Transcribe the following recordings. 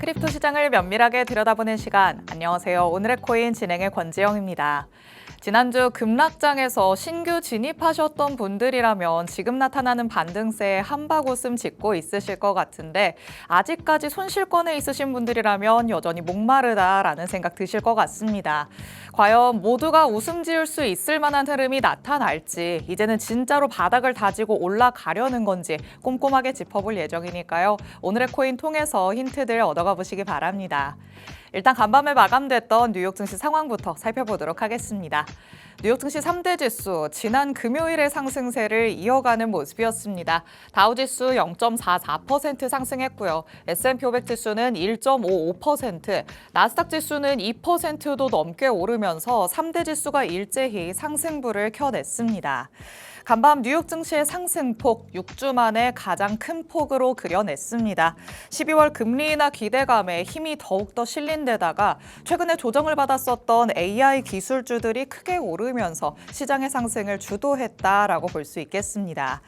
크립토 시장을 면밀하게 들여다보는 시간. 안녕하세요. 오늘의 코인 진행의 권지영입니다. 지난주 급락장에서 신규 진입하셨던 분들이라면 지금 나타나는 반등세에 한바구음 짚고 있으실 것 같은데 아직까지 손실권에 있으신 분들이라면 여전히 목마르다라는 생각 드실 것 같습니다. 과연 모두가 웃음 지을 수 있을 만한 흐름이 나타날지 이제는 진짜로 바닥을 다지고 올라가려는 건지 꼼꼼하게 짚어볼 예정이니까요. 오늘의 코인 통해서 힌트들 얻어가 보시기 바랍니다. 일단 간밤에 마감됐던 뉴욕 증시 상황부터 살펴보도록 하겠습니다. 뉴욕 증시 3대 지수, 지난 금요일의 상승세를 이어가는 모습이었습니다. 다우지수 0.44% 상승했고요. S&P 500 지수는 1.55%, 나스닥 지수는 2%도 넘게 오르면서 3대 지수가 일제히 상승부를 켜냈습니다. 간밤 뉴욕 증시의 상승폭 6주 만에 가장 큰 폭으로 그려냈습니다. 12월 금리 인하 기대감에 힘이 더욱더 실린 데다가 최근에 조정을 받았었던 AI 기술주들이 크게 오르면서 시장의 상승을 주도했다라고 볼 수 있겠습니다.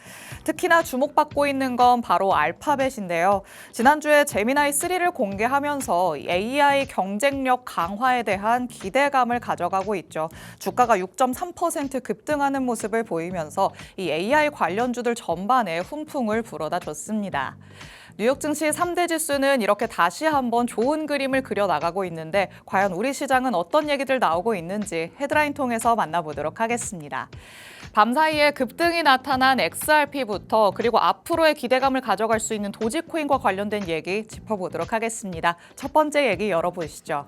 특히나 주목받고 있는 건 바로 알파벳인데요. 지난주에 제미나이 3를 공개하면서 AI 경쟁력 강화에 대한 기대감을 가져가고 있죠. 주가가 6.3% 급등하는 모습을 보이면서 이 AI 관련주들 전반에 훈풍을 불어다 줬습니다. 뉴욕 증시 3대 지수는 이렇게 다시 한번 좋은 그림을 그려나가고 있는데 과연 우리 시장은 어떤 얘기들 나오고 있는지 헤드라인 통해서 만나보도록 하겠습니다. 밤사이에 급등이 나타난 XRP부터 그리고 앞으로의 기대감을 가져갈 수 있는 도지코인과 관련된 얘기 짚어보도록 하겠습니다. 첫 번째 얘기 열어보시죠.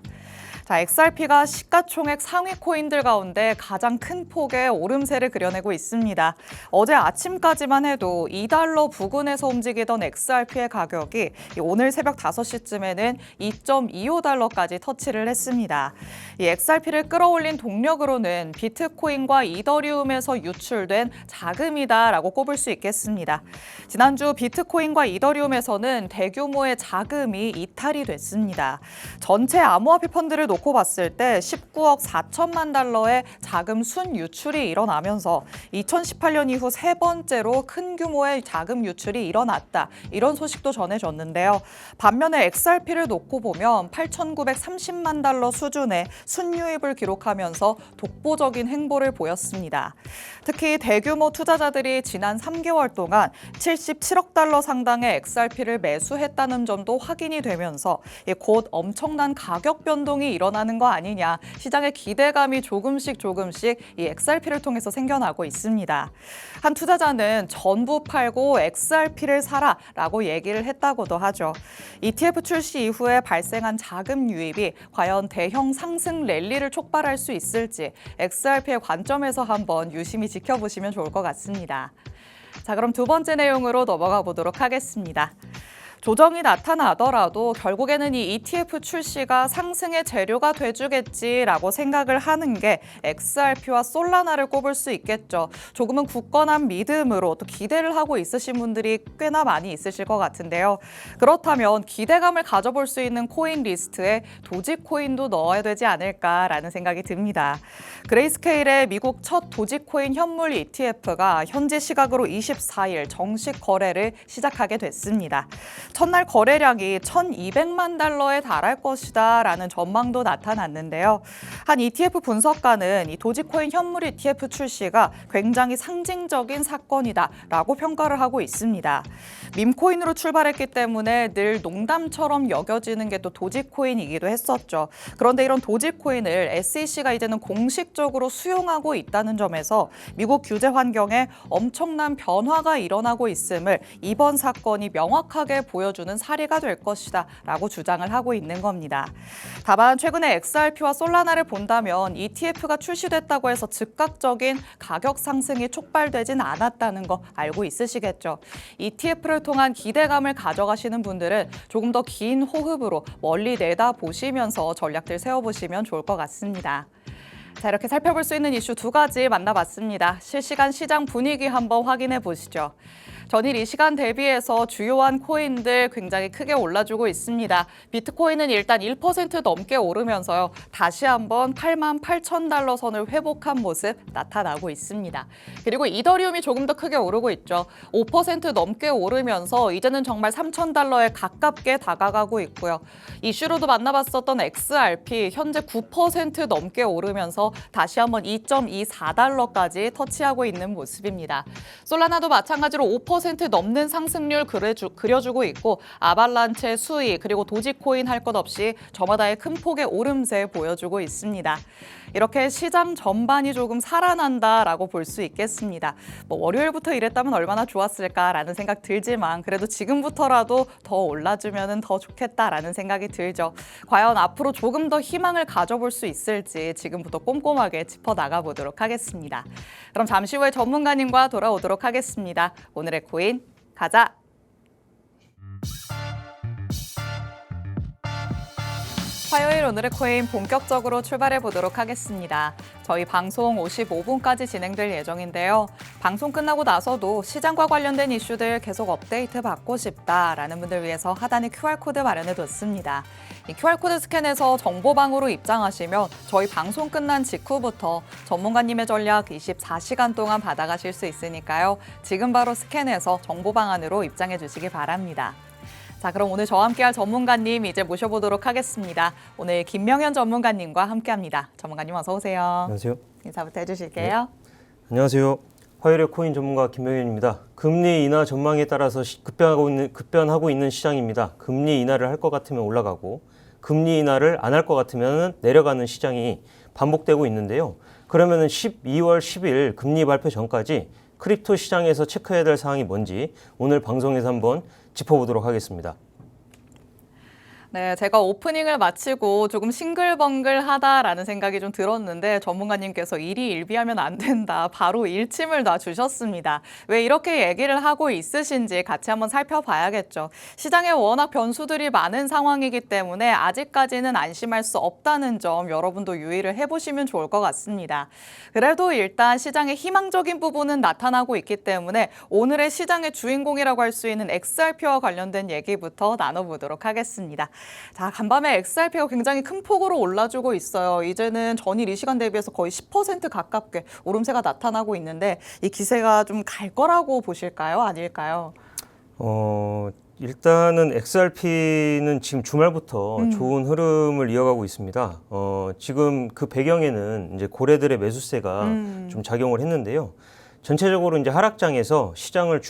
자, XRP가 시가총액 상위 코인들 가운데 가장 큰 폭의 오름세를 그려내고 있습니다. 어제 아침까지만 해도 $2 부근에서 움직이던 XRP의 가격이 오늘 새벽 5시쯤에는 $2.25까지 터치를 했습니다. 이 XRP를 끌어올린 동력으로는 비트코인과 이더리움에서 유출된 자금이다라고 꼽을 수 있겠습니다. 지난주 비트코인과 이더리움에서는 대규모의 자금이 이탈이 됐습니다. 전체 암호화폐 펀드를 놓고 봤을 때 19억 4천만 달러의 자금 순유출이 일어나면서 2018년 이후 세 번째로 큰 규모의 자금 유출이 일어났다. 이런 소식도 전해졌는데요. 반면에 XRP를 놓고 보면 8,930만 달러 수준의 순유입을 기록하면서 독보적인 행보를 보였습니다. 특히 대규모 투자자들이 지난 3개월 동안 77억 달러 상당의 XRP를 매수했다는 점도 확인이 되면서 곧 엄청난 가격 변동이 일어나는 거 아니냐, 시장의 기대감이 조금씩 이 XRP를 통해서 생겨나고 있습니다. 한 투자자는 전부 팔고 XRP를 사라라고 얘기를 했다고도 하죠. ETF 출시 이후에 발생한 자금 유입이 과연 대형 상승 랠리를 촉발할 수 있을지 XRP의 관점에서 한번 유심히 지켜보시면 좋을 것 같습니다. 자, 그럼 두 번째 내용으로 넘어가 보도록 하겠습니다. 조정이 나타나더라도 결국에는 이 ETF 출시가 상승의 재료가 돼주겠지라고 생각을 하는 게 XRP와 솔라나를 꼽을 수 있겠죠. 조금은 굳건한 믿음으로 또 기대를 하고 있으신 분들이 꽤나 많이 있으실 것 같은데요. 그렇다면 기대감을 가져볼 수 있는 코인 리스트에 도지코인도 넣어야 되지 않을까라는 생각이 듭니다. 그레이스케일의 미국 첫 도지코인 현물 ETF가 현지 시각으로 24일 정식 거래를 시작하게 됐습니다. 첫날 거래량이 1,200만 달러에 달할 것이다라는 전망도 나타났는데요. 한 ETF 분석가는 이 도지코인 현물 ETF 출시가 굉장히 상징적인 사건이다라고 평가를 하고 있습니다. 밈코인으로 출발했기 때문에 늘 농담처럼 여겨지는 게 또 도지코인이기도 했었죠. 그런데 이런 도지코인을 SEC가 이제는 공식적으로 수용하고 있다는 점에서 미국 규제 환경에 엄청난 변화가 일어나고 있음을 이번 사건이 명확하게 보여주는 사례가 될 것이다 라고 주장을 하고 있는 겁니다. 다만 최근에 XRP와 솔라나를 본다면 ETF가 출시됐다고 해서 즉각적인 가격 상승이 촉발되진 않았다는 거 알고 있으시겠죠. ETF를 통한 기대감을 가져가시는 분들은 조금 더 긴 호흡으로 멀리 내다보시면서 전략들 세워보시면 좋을 것 같습니다. 자, 이렇게 살펴볼 수 있는 이슈 두 가지 만나봤습니다. 실시간 시장 분위기 한번 확인해 보시죠. 전일 이 시간 대비해서 주요한 코인들 굉장히 크게 올라주고 있습니다. 비트코인은 일단 1% 넘게 오르면서요. 다시 한번 88,000달러 선을 회복한 모습 나타나고 있습니다. 그리고 이더리움이 조금 더 크게 오르고 있죠. 5% 넘게 오르면서 이제는 정말 3,000달러에 가깝게 다가가고 있고요. 이슈로도 만나봤었던 XRP 현재 9% 넘게 오르면서 다시 한번 2.24달러까지 터치하고 있는 모습입니다. 솔라나도 마찬가지로 5% 넘는 상승률 그려주고 있고 아발란체, 수이 그리고 도지코인 할 것 없이 저마다의 큰 폭의 오름세 보여주고 있습니다. 이렇게 시장 전반이 조금 살아난다라고 볼 수 있겠습니다. 월요일부터 이랬다면 얼마나 좋았을까라는 생각 들지만 그래도 지금부터라도 더 올라주면 더 좋겠다라는 생각이 들죠. 과연 앞으로 조금 더 희망을 가져볼 수 있을지 지금부터 꼼꼼하게 짚어 나가보도록 하겠습니다. 그럼 잠시 후에 전문가님과 돌아오도록 하겠습니다. 오늘의 코인 가자! 화요일 오늘의 코인 본격적으로 출발해 보도록 하겠습니다. 저희 방송 55분까지 진행될 예정인데요. 방송 끝나고 나서도 시장과 관련된 이슈들 계속 업데이트 받고 싶다라는 분들 위해서 하단에 QR코드 마련해 뒀습니다. 이 QR코드 스캔해서 정보방으로 입장하시면 저희 방송 끝난 직후부터 전문가님의 전략 24시간 동안 받아가실 수 있으니까요. 지금 바로 스캔해서 정보방 안으로 입장해 주시기 바랍니다. 자, 그럼 오늘 저와 함께할 전문가님 이제 모셔보도록 하겠습니다. 오늘 김명현 전문가님과 함께합니다. 전문가님 어서 오세요. 안녕하세요. 인사부터 해주실게요. 네. 안녕하세요. 화요일의 코인 전문가 김명현입니다. 금리 인하 전망에 따라서 급변하고 있는 시장입니다. 금리 인하를 할 것 같으면 올라가고 금리 인하를 안 할 것 같으면 내려가는 시장이 반복되고 있는데요. 그러면 12월 10일 금리 발표 전까지 크립토 시장에서 체크해야 될 사항이 뭔지 오늘 방송에서 한번 짚어보도록 하겠습니다. 네, 제가 오프닝을 마치고 조금 싱글벙글하다라는 생각이 좀 들었는데 전문가님께서 일이 일비하면 안 된다. 바로 일침을 놔주셨습니다. 왜 이렇게 얘기를 하고 있으신지 같이 한번 살펴봐야겠죠. 시장에 워낙 변수들이 많은 상황이기 때문에 아직까지는 안심할 수 없다는 점 여러분도 유의를 해보시면 좋을 것 같습니다. 그래도 일단 시장의 희망적인 부분은 나타나고 있기 때문에 오늘의 시장의 주인공이라고 할 수 있는 XRP와 관련된 얘기부터 나눠보도록 하겠습니다. 자, 간밤에 XRP가 굉장히 큰 폭으로 올라주고 있어요. 이제는 전일 이 시간 대비해서 거의 10% 가깝게 오름세가 나타나고 있는데 이 기세가 좀 갈 거라고 보실까요? 아닐까요? 일단은 XRP는 지금 주말부터 좋은 흐름을 이어가고 있습니다. 지금 그 배경에는 이제 고래들의 매수세가 좀 작용을 했는데요. 전체적으로 이제 하락장에서 시장을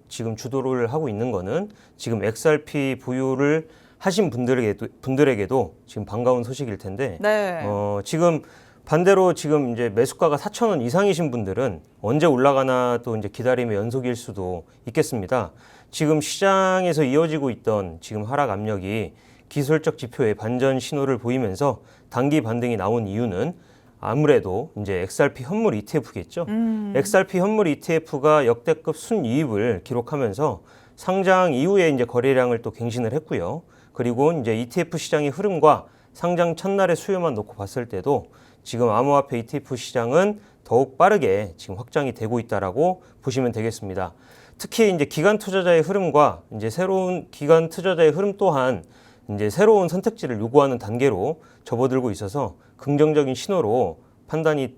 지금 주도를 하고 있는 거는 지금 XRP 보유를 하신 분들에게도 지금 반가운 소식일 텐데, 네. 지금 반대로 지금 이제 매수가가 4,000원 이상이신 분들은 언제 올라가나 또 이제 기다림의 연속일 수도 있겠습니다. 지금 시장에서 이어지고 있던 지금 하락 압력이 기술적 지표에 반전 신호를 보이면서 단기 반등이 나온 이유는 아무래도 이제 XRP 현물 ETF겠죠. XRP 현물 ETF가 역대급 순이익을 기록하면서 상장 이후에 이제 거래량을 또 갱신을 했고요. 그리고 이제 ETF 시장의 흐름과 상장 첫날의 수요만 놓고 봤을 때도 지금 암호화폐 ETF 시장은 더욱 빠르게 지금 확장이 되고 있다라고 보시면 되겠습니다. 특히 이제 기관 투자자의 흐름과 이제 새로운 기관 투자자의 흐름 또한 이제 새로운 선택지를 요구하는 단계로 접어들고 있어서 긍정적인 신호로 판단이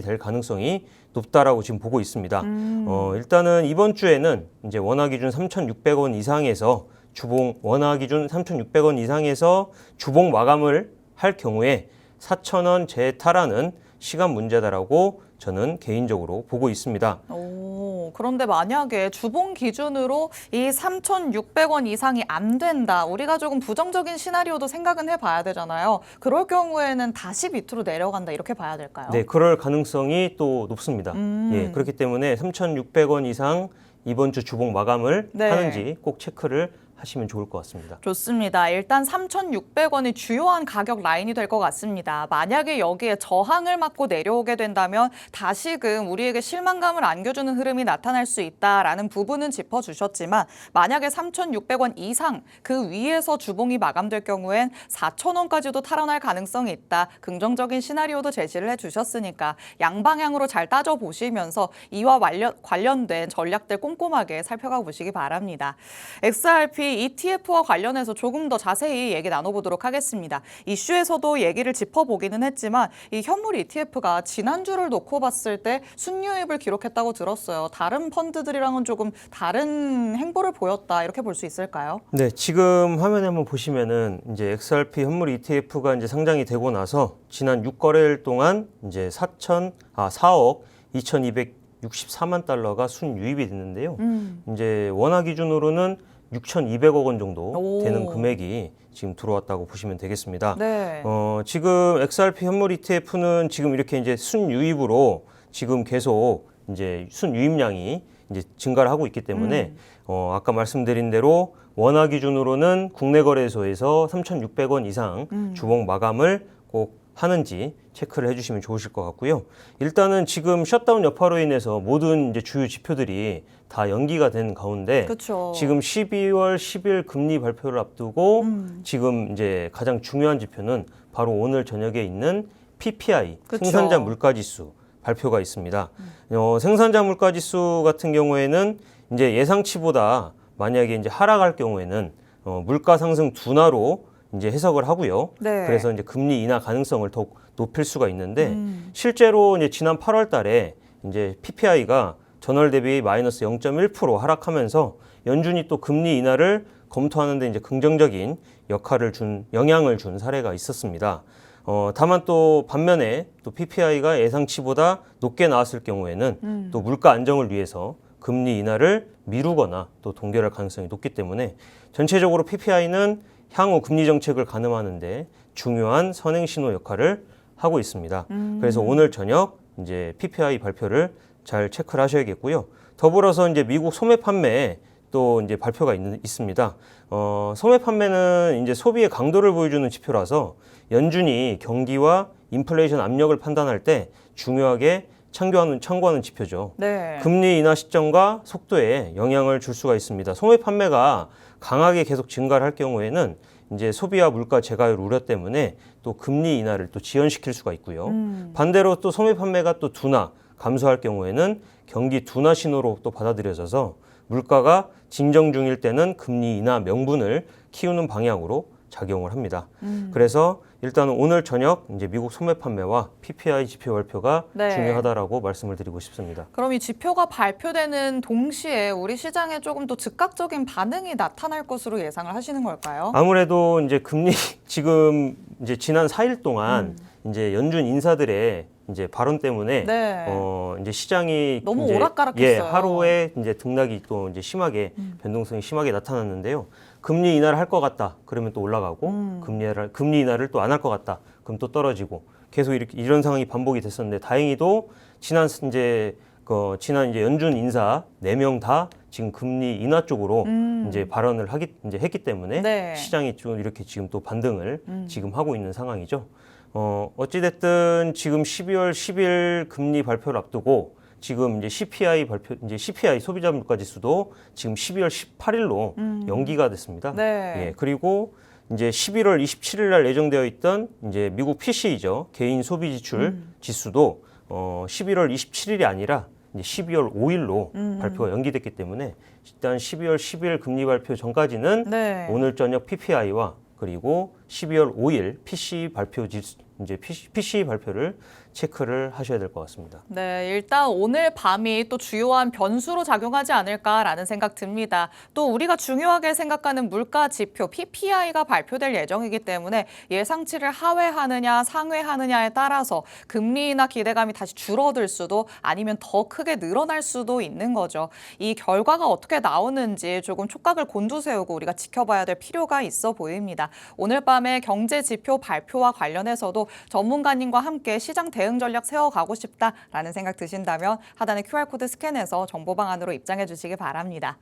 될 가능성이 높다라고 지금 보고 있습니다. 일단은 이번 주에는 이제 원화 기준 3,600원 이상에서 원화 기준 3,600원 이상에서 주봉 마감을 할 경우에 4,000원 재탈하는 시간 문제다라고 저는 개인적으로 보고 있습니다. 그런데 만약에 주봉 기준으로 이 3,600원 이상이 안 된다. 우리가 조금 부정적인 시나리오도 생각은 해봐야 되잖아요. 그럴 경우에는 다시 밑으로 내려간다. 이렇게 봐야 될까요? 네, 그럴 가능성이 또 높습니다. 예, 그렇기 때문에 3,600원 이상 이번 주 주봉 마감을 하는지 꼭 체크를 하시면 좋을 것 같습니다. 좋습니다. 일단 3,600원이 주요한 가격 라인이 될 것 같습니다. 만약에 여기에 저항을 맞고 내려오게 된다면 다시금 우리에게 실망감을 안겨주는 흐름이 나타날 수 있다라는 부분은 짚어주셨지만 만약에 3,600원 이상 그 위에서 주봉이 마감될 경우엔 4,000원까지도 탈환할 가능성이 있다. 긍정적인 시나리오도 제시를 해주셨으니까 양방향으로 잘 따져보시면서 이와 관련된 전략들 꼼꼼하게 살펴가 보시기 바랍니다. XRP ETF와 관련해서 조금 더 자세히 얘기 나눠보도록 하겠습니다. 이슈에서도 얘기를 짚어보기는 했지만 이 현물 ETF가 지난주를 놓고 봤을 때 순유입을 기록했다고 들었어요. 다른 펀드들이랑은 조금 다른 행보를 보였다 이렇게 볼 수 있을까요? 네, 지금 화면에 한번 보시면은 이제 XRP 현물 ETF가 이제 상장이 되고 나서 지난 6거래일 동안 이제 4억 2,264만 달러가 순유입이 됐는데요. 이제 원화 기준으로는 6,200억 원 정도 되는 금액이 지금 들어왔다고 보시면 되겠습니다. 네. 지금 XRP 현물 ETF는 지금 이렇게 이제 순유입으로 지금 계속 이제 순유입량이 이제 증가를 하고 있기 때문에 아까 말씀드린 대로 원화 기준으로는 국내 거래소에서 3,600원 이상 주봉 마감을 꼭 하는지 체크를 해주시면 좋으실 것 같고요. 일단은 지금 셧다운 여파로 인해서 모든 이제 주요 지표들이 다 연기가 된 가운데 그쵸. 지금 12월 10일 금리 발표를 앞두고 지금 이제 가장 중요한 지표는 바로 오늘 저녁에 있는 PPI 그쵸. 생산자 물가지수 발표가 있습니다. 생산자 물가지수 같은 경우에는 이제 예상치보다 만약에 이제 하락할 경우에는 물가 상승 둔화로 이제 해석을 하고요. 네. 그래서 이제 금리 인하 가능성을 더욱 높일 수가 있는데 실제로 이제 지난 8월 달에 이제 PPI가 전월 대비 마이너스 0.1% 하락하면서 연준이 또 금리 인하를 검토하는데 이제 긍정적인 영향을 준 사례가 있었습니다. 다만 또 반면에 또 PPI가 예상치보다 높게 나왔을 경우에는 또 물가 안정을 위해서 금리 인하를 미루거나 또 동결할 가능성이 높기 때문에 전체적으로 PPI는 향후 금리 정책을 가늠하는데 중요한 선행 신호 역할을 하고 있습니다. 그래서 오늘 저녁 이제 PPI 발표를 잘 체크를 하셔야겠고요. 더불어서 이제 미국 소매 판매 또 이제 발표가 있습니다. 소매 판매는 이제 소비의 강도를 보여주는 지표라서 연준이 경기와 인플레이션 압력을 판단할 때 중요하게 참고하는 지표죠. 네. 금리 인하 시점과 속도에 영향을 줄 수가 있습니다. 소매 판매가 강하게 계속 증가를 할 경우에는 이제 소비와 물가 제가율 우려 때문에 또 금리 인하를 또 지연시킬 수가 있고요. 반대로 또 소매 판매가 또 감소할 경우에는 경기 둔화 신호로 또 받아들여져서 물가가 진정 중일 때는 금리 인하 명분을 키우는 방향으로 작용을 합니다. 그래서 일단 오늘 저녁 이제 미국 소매 판매와 PPI 지표 발표가 네. 중요하다라고 말씀을 드리고 싶습니다. 그럼 이 지표가 발표되는 동시에 우리 시장에 조금 더 즉각적인 반응이 나타날 것으로 예상을 하시는 걸까요? 아무래도 이제 금리 지금 이제 지난 4일 동안 이제 연준 인사들의 이제 발언 때문에 네. 이제 시장이 너무 이제 오락가락했어요. 하루에 이제 등락이 또 이제 심하게 변동성이 심하게 나타났는데요. 금리 인하를 할 것 같다. 그러면 또 올라가고 금리 인하를 또 안 할 것 같다. 그럼 또 떨어지고 계속 이런 상황이 반복이 됐었는데 다행히도 지난 이제 연준 인사 4명 다 지금 금리 인하 쪽으로 이제 발언을 했기 때문에 네. 시장이 좀 이렇게 지금 또 반등을 지금 하고 있는 상황이죠. 어찌됐든 지금 12월 10일 금리 발표를 앞두고 지금 이제 CPI 소비자 물가 지수도 지금 12월 18일로 연기가 됐습니다. 네. 예, 그리고 이제 11월 27일 날 예정되어 있던 이제 미국 PCE죠. 개인 소비 지출 지수도 11월 27일이 아니라 이제 12월 5일로 발표가 연기됐기 때문에 일단 12월 10일 금리 발표 전까지는 네. 오늘 저녁 PPI와 그리고 12월 5일 PCE 발표를 체크를 하셔야 될 것 같습니다. 네, 일단 오늘 밤이 또 주요한 변수로 작용하지 않을까라는 생각 듭니다. 또 우리가 중요하게 생각하는 물가 지표 PPI가 발표될 예정이기 때문에 예상치를 하회하느냐 상회하느냐에 따라서 금리 인하 기대감이 다시 줄어들 수도 아니면 더 크게 늘어날 수도 있는 거죠. 이 결과가 어떻게 나오는지 조금 촉각을 곤두세우고 우리가 지켜봐야 될 필요가 있어 보입니다. 오늘 밤에 경제 지표 발표와 관련해서도 전문가님과 함께 시장 대응 전략 세워가고 싶다라는 생각 드신다면 하단의 QR코드 스캔해서 정보 방안으로 입장해 주시기 바랍니다.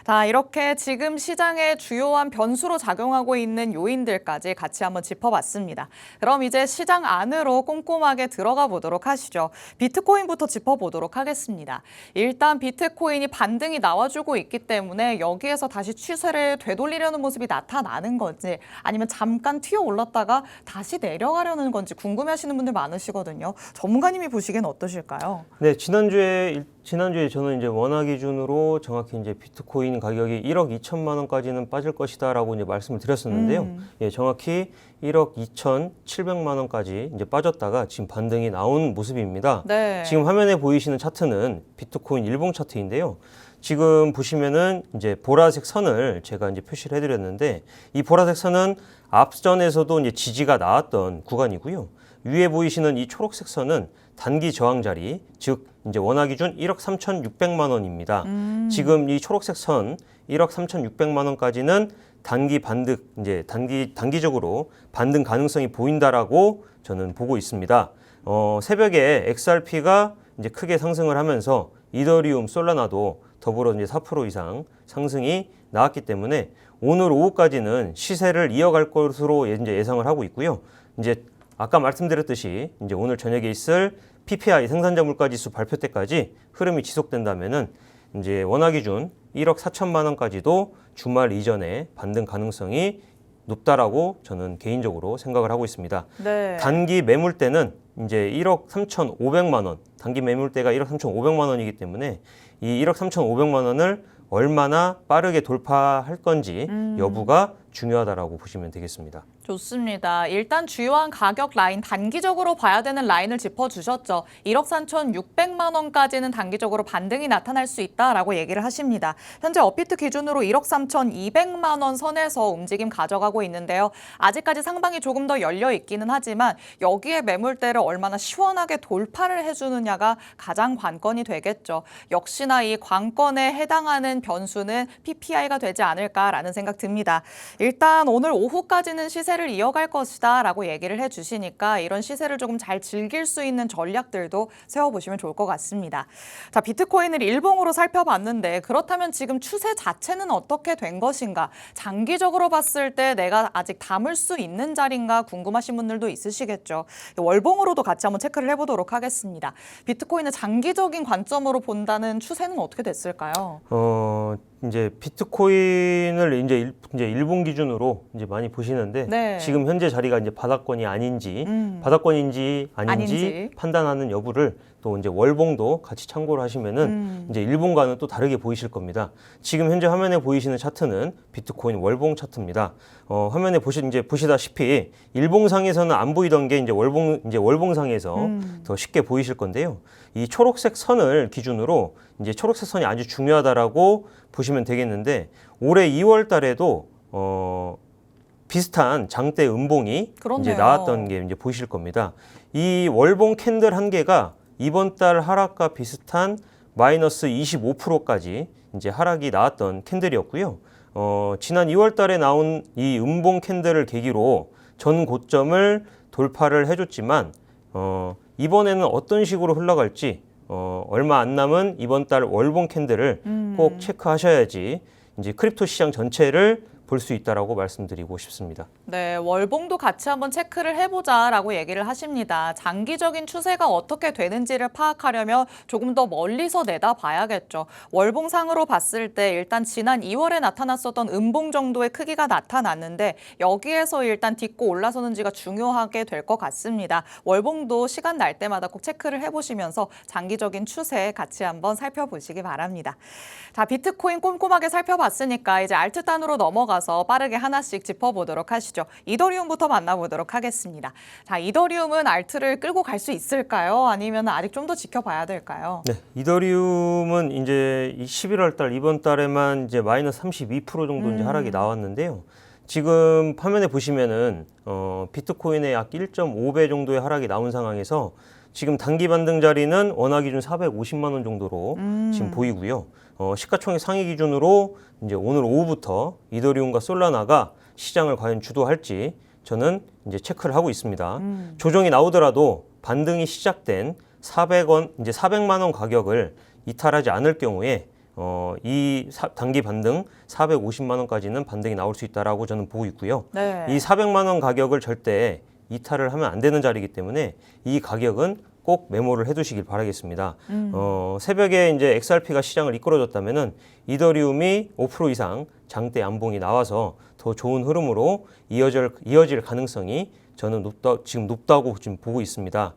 자, 이렇게 지금 시장의 주요한 변수로 작용하고 있는 요인들까지 같이 한번 짚어봤습니다. 그럼 이제 시장 안으로 꼼꼼하게 들어가 보도록 하시죠. 비트코인부터 짚어보도록 하겠습니다. 일단 비트코인이 반등이 나와주고 있기 때문에 여기에서 다시 추세를 되돌리려는 모습이 나타나는 건지 아니면 잠깐 튀어 올랐다가 다시 내려가려는 건지 궁금해하시는 분들 많으시거든요. 전문가님이 보시기엔 어떠실까요? 네, 지난주에 저는 이제 원화 기준으로 정확히 이제 비트코인 가격이 1억 2천만 원까지는 빠질 것이다라고 이제 말씀을 드렸었는데요. 예, 정확히 1억 2,700만 원까지 이제 빠졌다가 지금 반등이 나온 모습입니다. 네. 지금 화면에 보이시는 차트는 비트코인 일봉 차트인데요. 지금 보시면은 이제 보라색 선을 제가 이제 표시를 해드렸는데 이 보라색 선은 앞전에서도 이제 지지가 나왔던 구간이고요. 위에 보이시는 이 초록색 선은 단기 저항 자리, 즉 이제 원화 기준 1억 3,600만 원입니다. 지금 이 초록색 선 1억 3,600만 원까지는 단기적으로 반등 가능성이 보인다라고 저는 보고 있습니다. 새벽에 XRP가 이제 크게 상승을 하면서 이더리움, 솔라나도 더불어 이제 4% 이상 상승이 나왔기 때문에 오늘 오후까지는 시세를 이어갈 것으로 이제 예상을 하고 있고요. 이제 아까 말씀드렸듯이 이제 오늘 저녁에 있을 PPI 생산자 물가 지수 발표 때까지 흐름이 지속된다면은 이제 원화 기준 1억 4천만 원까지도 주말 이전에 반등 가능성이 높다라고 저는 개인적으로 생각을 하고 있습니다. 네. 단기 매물대는 이제 1억 3,500만 원, 단기 매물대가 1억 3,500만 원이기 때문에 이 1억 3,500만 원을 얼마나 빠르게 돌파할 건지 여부가 중요하다라고 보시면 되겠습니다. 좋습니다. 일단 주요한 가격 라인 단기적으로 봐야 되는 라인을 짚어주셨죠. 1억 3,600만 원까지는 단기적으로 반등이 나타날 수 있다라고 얘기를 하십니다. 현재 업비트 기준으로 1억 3,200만 원 선에서 움직임 가져가고 있는데요. 아직까지 상방이 조금 더 열려 있기는 하지만 여기에 매물대를 얼마나 시원하게 돌파를 해주느냐가 가장 관건이 되겠죠. 역시나 이 관건에 해당하는 변수는 PPI가 되지 않을까라는 생각 듭니다. 일단 오늘 오후까지는 시세를 이어갈 것이다 라고 얘기를 해주시니까 이런 시세를 조금 잘 즐길 수 있는 전략들도 세워보시면 좋을 것 같습니다. 자, 비트코인을 일봉으로 살펴봤는데 그렇다면 지금 추세 자체는 어떻게 된 것인가? 장기적으로 봤을 때 내가 아직 담을 수 있는 자리인가 궁금하신 분들도 있으시겠죠. 월봉으로도 같이 한번 체크를 해보도록 하겠습니다. 비트코인을 장기적인 관점으로 본다는 추세는 어떻게 됐을까요? 이제 비트코인을 이제 일본 기준으로 이제 많이 보시는데 네. 지금 현재 자리가 이제 바닥권이 아닌지 아닌지 아닌지. 판단하는 여부를 또 이제 월봉도 같이 참고를 하시면은 이제 일본과는 또 다르게 보이실 겁니다. 지금 현재 화면에 보이시는 차트는 비트코인 월봉 차트입니다. 화면에 보시다시피 일봉상에서는 안 보이던 게 이제 월봉상에서 더 쉽게 보이실 건데요. 이 초록색 선을 기준으로 이제 초록색 선이 아주 중요하다라고 보시면 되겠는데 올해 2월 달에도 비슷한 장대 음봉이 그렇네요. 이제 나왔던 게 이제 보이실 겁니다. 이 월봉 캔들 한 개가 이번 달 하락과 비슷한 마이너스 25%까지 이제 하락이 나왔던 캔들이었고요. 지난 2월 달에 나온 이 음봉 캔들을 계기로 전 고점을 돌파를 해줬지만 이번에는 어떤 식으로 흘러갈지 얼마 안 남은 이번 달 월봉 캔들을 꼭 체크하셔야지 이제 크립토 시장 전체를 볼 수 있다라고 말씀드리고 싶습니다. 네, 월봉도 같이 한번 체크를 해보자라고 얘기를 하십니다. 장기적인 추세가 어떻게 되는지를 파악하려면 조금 더 멀리서 내다봐야겠죠. 월봉상으로 봤을 때 일단 지난 2월에 나타났었던 음봉 정도의 크기가 나타났는데 여기에서 일단 딛고 올라서는지가 중요하게 될 것 같습니다. 월봉도 시간 날 때마다 꼭 체크를 해보시면서 장기적인 추세 같이 한번 살펴보시기 바랍니다. 자, 비트코인 꼼꼼하게 살펴봤으니까 이제 알트단으로 넘어가서 빠르게 하나씩 짚어보도록 하시죠. 이더리움부터 만나보도록 하겠습니다. 자, 이더리움은 알트를 끌고 갈 수 있을까요? 아니면 아직 좀 더 지켜봐야 될까요? 네, 이더리움은 이제 11월 달 이번 달에만 이제 마이너스 32% 정도 이제 하락이 나왔는데요. 지금 화면에 보시면은 비트코인의 약 1.5배 정도의 하락이 나온 상황에서 지금 단기 반등 자리는 원화 기준 450만 원 정도로 지금 보이고요. 시가총액 상위 기준으로 이제 오늘 오후부터 이더리움과 솔라나가 시장을 과연 주도할지 저는 이제 체크를 하고 있습니다. 조정이 나오더라도 반등이 시작된 400원, 이제 400만 원 가격을 이탈하지 않을 경우에 단기 반등 450만 원까지는 반등이 나올 수 있다라고 저는 보고 있고요. 네. 이 400만 원 가격을 절대 이탈을 하면 안 되는 자리이기 때문에 이 가격은 꼭 메모를 해두시길 바라겠습니다. 새벽에 이제 XRP가 시장을 이끌어줬다면은 이더리움이 5% 이상 장대 양봉이 나와서 더 좋은 흐름으로 이어질 가능성이 저는 지금 높다고 지금 보고 있습니다.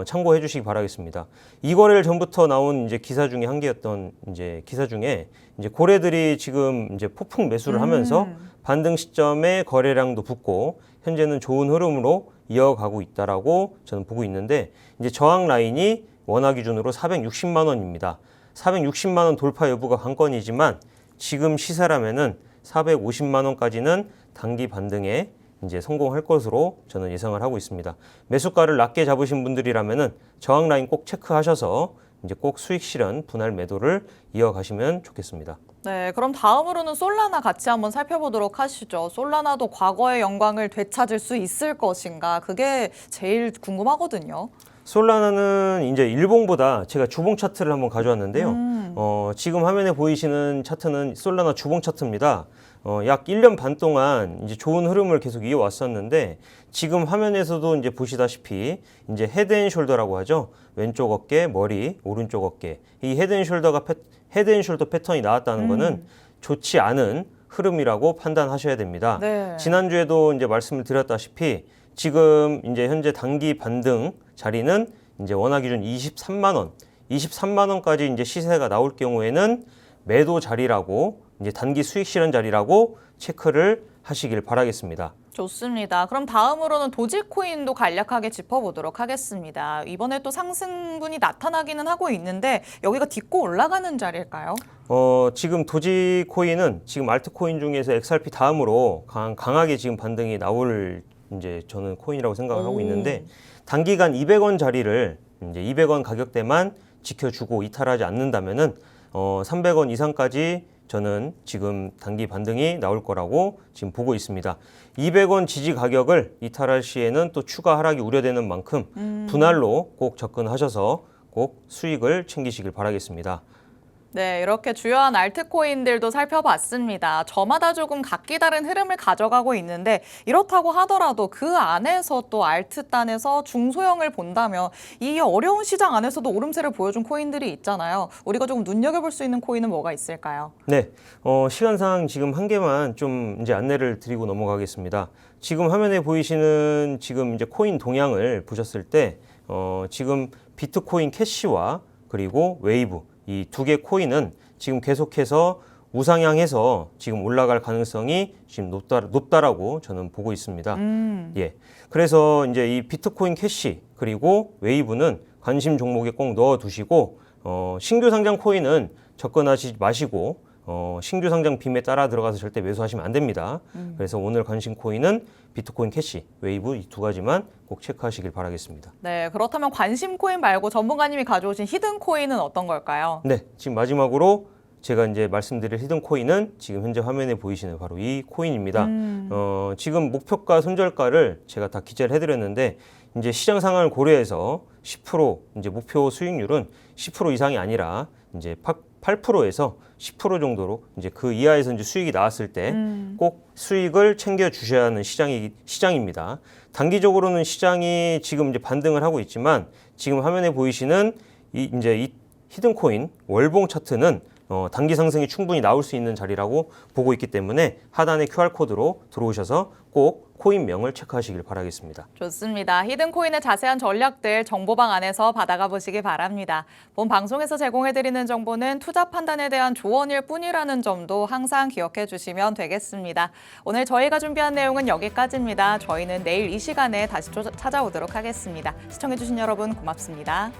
참고해 주시기 바라겠습니다. 이 거래일 전부터 나온 이제 기사 중에 한 개였던 이제 기사 중에 이제 고래들이 지금 이제 폭풍 매수를 하면서 반등 시점에 거래량도 붙고 현재는 좋은 흐름으로 이어가고 있다라고 저는 보고 있는데 이제 저항 라인이 원화 기준으로 460만 원입니다. 460만 원 돌파 여부가 관건이지만 지금 시세라면은 450만 원까지는 단기 반등에 이제 성공할 것으로 저는 예상을 하고 있습니다. 매수가를 낮게 잡으신 분들이라면은 저항 라인 꼭 체크하셔서 이제 꼭 수익 실현 분할 매도를 이어가시면 좋겠습니다. 네, 그럼 다음으로는 솔라나 같이 한번 살펴보도록 하시죠. 솔라나도 과거의 영광을 되찾을 수 있을 것인가? 그게 제일 궁금하거든요. 솔라나는 이제 일봉보다 제가 주봉 차트를 한번 가져왔는데요. 지금 화면에 보이시는 차트는 솔라나 주봉 차트입니다. 약 1년 반 동안 이제 좋은 흐름을 계속 이어왔었는데 지금 화면에서도 이제 보시다시피 이제 헤드앤숄더라고 하죠. 왼쪽 어깨, 머리, 오른쪽 어깨. 이 헤드앤숄더 패턴이 나왔다는 거는 좋지 않은 흐름이라고 판단하셔야 됩니다. 네. 지난주에도 이제 말씀을 드렸다시피 지금 이제 현재 단기 반등 자리는 이제 원화 기준 23만 원까지 이제 시세가 나올 경우에는 매도 자리라고 이제 단기 수익 실현 자리라고 체크를 하시길 바라겠습니다. 좋습니다. 그럼 다음으로는 도지코인도 간략하게 짚어보도록 하겠습니다. 이번에 또 상승분이 나타나기는 하고 있는데 여기가 딛고 올라가는 자리일까요? 지금 도지코인은 지금 알트코인 중에서 XRP 다음으로 강하게 지금 반등이 나올 이제 저는 코인이라고 생각을 하고 있는데 단기간 200원 자리를 이제 200원 가격대만 지켜주고 이탈하지 않는다면은 300원 이상까지 저는 지금 단기 반등이 나올 거라고 지금 보고 있습니다. 200원 지지 가격을 이탈할 시에는 또 추가 하락이 우려되는 만큼 분할로 꼭 접근하셔서 꼭 수익을 챙기시길 바라겠습니다. 네, 이렇게 주요한 알트코인들도 살펴봤습니다. 저마다 조금 각기 다른 흐름을 가져가고 있는데 이렇다고 하더라도 그 안에서 또 알트단에서 중소형을 본다면 이 어려운 시장 안에서도 오름세를 보여준 코인들이 있잖아요. 우리가 조금 눈여겨볼 수 있는 코인은 뭐가 있을까요? 네, 시간상 지금 한 개만 좀 이제 안내를 드리고 넘어가겠습니다. 지금 화면에 보이시는 지금 이제 코인 동향을 보셨을 때 지금 비트코인 캐시와 그리고 웨이브 이 두 개 코인은 지금 계속해서 우상향해서 지금 올라갈 가능성이 지금 높다라고 저는 보고 있습니다. 예. 그래서 이제 이 비트코인 캐시 그리고 웨이브는 관심 종목에 꼭 넣어 두시고 신규 상장 코인은 접근하지 마시고 신규 상장 빔에 따라 들어가서 절대 매수하시면 안 됩니다. 그래서 오늘 관심 코인은 비트코인 캐시, 웨이브 이 두 가지만 꼭 체크하시길 바라겠습니다. 네, 그렇다면 관심 코인 말고 전문가님이 가져오신 히든 코인은 어떤 걸까요? 네, 지금 마지막으로 제가 이제 말씀드릴 히든 코인은 지금 현재 화면에 보이시는 바로 이 코인입니다. 지금 목표가, 손절가를 제가 다 기재를 해드렸는데 이제 시장 상황을 고려해서 10% 이제 목표 수익률은 10% 이상이 아니라 이제 8%에서 10% 정도로 이제 그 이하에서 이제 수익이 나왔을 때 꼭 수익을 챙겨 주셔야 하는 시장입니다. 단기적으로는 시장이 지금 이제 반등을 하고 있지만 지금 화면에 보이시는 이 히든 코인 월봉 차트는 단기 상승이 충분히 나올 수 있는 자리라고 보고 있기 때문에 하단의 QR코드로 들어오셔서 꼭 코인명을 체크하시길 바라겠습니다. 좋습니다. 히든 코인의 자세한 전략들 정보방 안에서 받아가 보시기 바랍니다. 본 방송에서 제공해드리는 정보는 투자 판단에 대한 조언일 뿐이라는 점도 항상 기억해 주시면 되겠습니다. 오늘 저희가 준비한 내용은 여기까지입니다. 저희는 내일 이 시간에 다시 찾아오도록 하겠습니다. 시청해주신 여러분 고맙습니다.